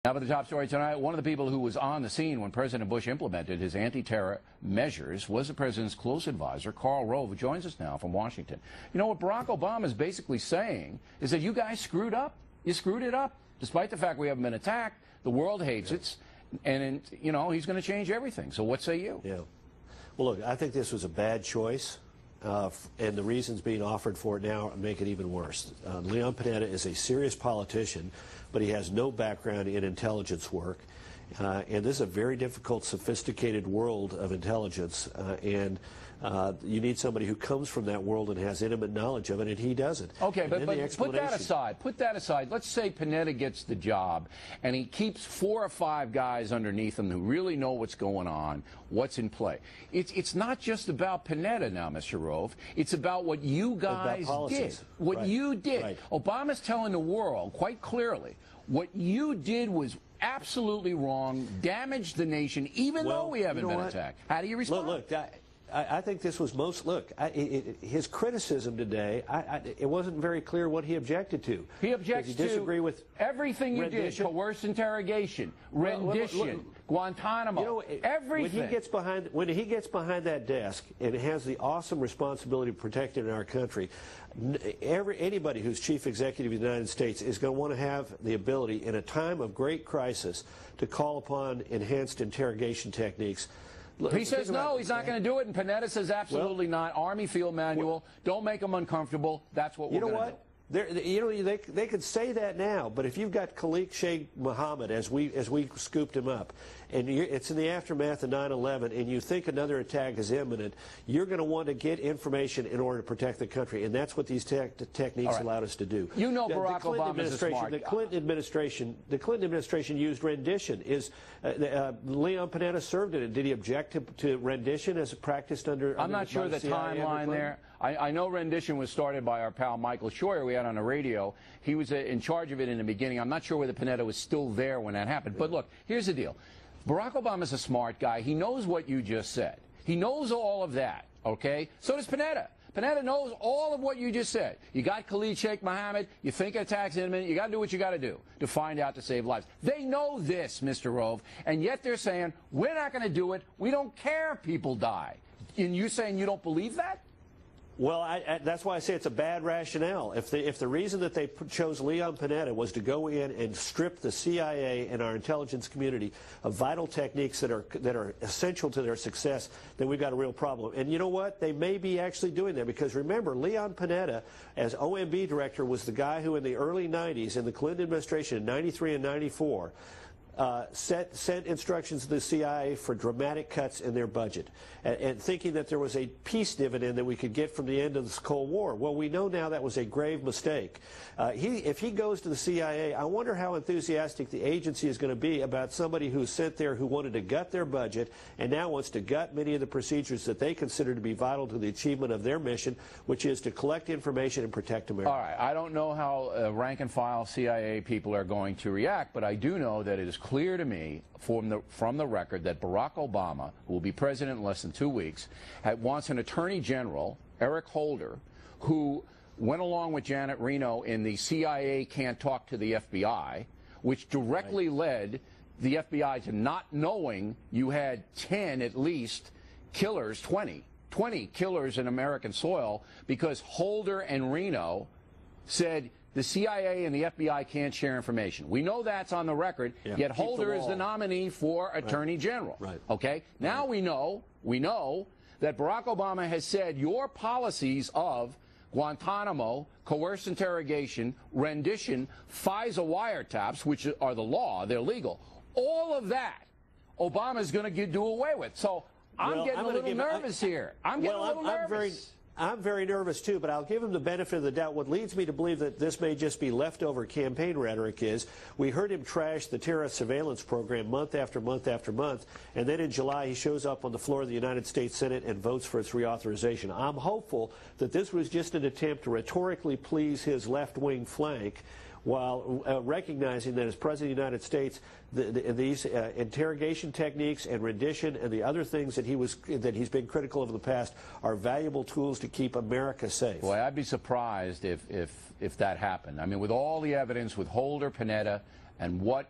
Now for the top story tonight, one of the people who was on the scene when President Bush implemented his anti-terror measures was the president's close advisor, OReilly and Rove, who joins us now from Washington. You know, what Barack Obama is basically saying is that you guys screwed up. You screwed it up. Despite the fact we haven't been attacked, the world hates it, and, you know, he's going to change everything. So what say you? Yeah. Well, look, I think this was a bad choice. And the reasons being offered for it now make it even worse. Leon Panetta is a serious politician, but he has no background in intelligence work. And this is a very difficult, sophisticated world of intelligence. And you need somebody who comes from that world and has intimate knowledge of it, and he doesn't. Okay, but put that aside. Put that aside. Let's say Panetta gets the job, and he keeps 4 or 5 guys underneath him who really know what's going on, what's in play. It's not just about Panetta now, Mr. Rove. It's about what you guys did. What you did. Right. Obama's telling the world quite clearly what you did was absolutely wrong, damaged the nation, even though we haven't been attacked. How do you respond? Look, I think this was his criticism today, it wasn't very clear what he objected to. He objects to disagree with everything you did, coerced interrogation, rendition, Guantanamo, you know, everything. When he gets behind that desk and has the awesome responsibility of protecting our country, anybody who's chief executive of the United States is going to want to have the ability in a time of great crisis to call upon enhanced interrogation techniques. He says no, he's not going to do it, and Panetta says absolutely not. Army field manual, don't make them uncomfortable. That's what we're going to do. They could say that now, but if you've got Khalid Sheikh Mohammed, as we scooped him up, and it's in the aftermath of 9/11, and you think another attack is imminent, you're going to want to get information in order to protect the country, and that's what these techniques allowed us to do. You know, Barack Obama's smart. The Clinton administration used rendition. Leon Panetta served in it. Did he object to rendition as practiced under? I'm not sure the timeline there. I know rendition was started by our pal Michael Scheuer we had on the radio. He was in charge of it in the beginning. I'm not sure whether Panetta was still there when that happened. But look, here's the deal. Barack Obama's a smart guy. He knows what you just said. He knows all of that, okay? So does Panetta. Panetta knows all of what you just said. You got Khalid Sheikh Mohammed. You think an attack's imminent. You got to do what you got to do to find out to save lives. They know this, Mr. Rove, and yet they're saying, we're not going to do it. We don't care if people die. And you saying you don't believe that? Well, that's why I say it's a bad rationale. If the reason that they chose Leon Panetta was to go in and strip the CIA and our intelligence community of vital techniques that are essential to their success, then we've got a real problem. And you know what? They may be actually doing that, because remember, Leon Panetta, as OMB director, was the guy who in the early 90s, in the Clinton administration in 93 and 94, sent instructions to the CIA for dramatic cuts in their budget, and thinking that there was a peace dividend that we could get from the end of this Cold War. Well, we know now that was a grave mistake. If he goes to the CIA, I wonder how enthusiastic the agency is going to be about somebody who's sent there who wanted to gut their budget and now wants to gut many of the procedures that they consider to be vital to the achievement of their mission, which is to collect information and protect America. All right. I don't know how rank-and-file CIA people are going to react, but I do know that it is clear to me from the record that Barack Obama, who will be president in less than 2 weeks, wants an attorney general, Eric Holder, who went along with Janet Reno in the CIA can't talk to the FBI, which directly led the FBI to not knowing you had 10 at least killers, 20 killers in American soil, because Holder and Reno said the CIA and the FBI can't share information. We know that's on the record, yet Holder is the nominee for Attorney General. Okay? Now we know that Barack Obama has said your policies of Guantanamo, coerced interrogation, rendition, FISA wiretaps, which are the law, they're legal, all of that Obama's going to do away with. So I'm getting a little nervous here. I'm getting a little nervous. I'm very nervous, too, but I'll give him the benefit of the doubt. What leads me to believe that this may just be leftover campaign rhetoric is we heard him trash the terrorist surveillance program month after month after month, and then in July he shows up on the floor of the United States Senate and votes for its reauthorization. I'm hopeful that this was just an attempt to rhetorically please his left-wing flank, while recognizing that as President of the United States, these interrogation techniques and rendition and the other things that he's been critical of in the past are valuable tools to keep America safe. Boy, I'd be surprised if that happened. I mean, with all the evidence, with Holder, Panetta, and what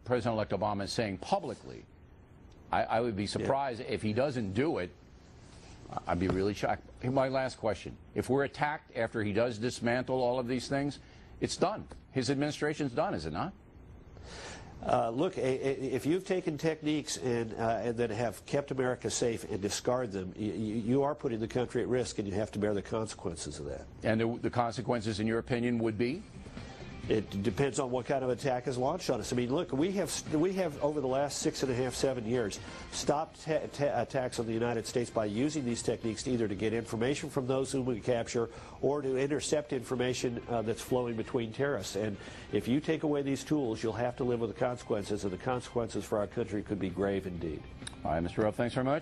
President-elect Obama is saying publicly. I would be surprised if he doesn't do it. I'd be really shocked. My last question. If we're attacked after he does dismantle all of these things, it's done. His administration's done, is it not? Look, if you've taken techniques and then have kept America safe and discard them, you are putting the country at risk, and you have to bear the consequences of that. And the consequences, in your opinion, would be? It depends on what kind of attack is launched on us. I mean, look, we have over the last 6.5, 7 years stopped attacks on the United States by using these techniques either to get information from those whom we capture or to intercept information that's flowing between terrorists. And if you take away these tools, you'll have to live with the consequences, and the consequences for our country could be grave indeed. All right, Mr. Rove, thanks very much.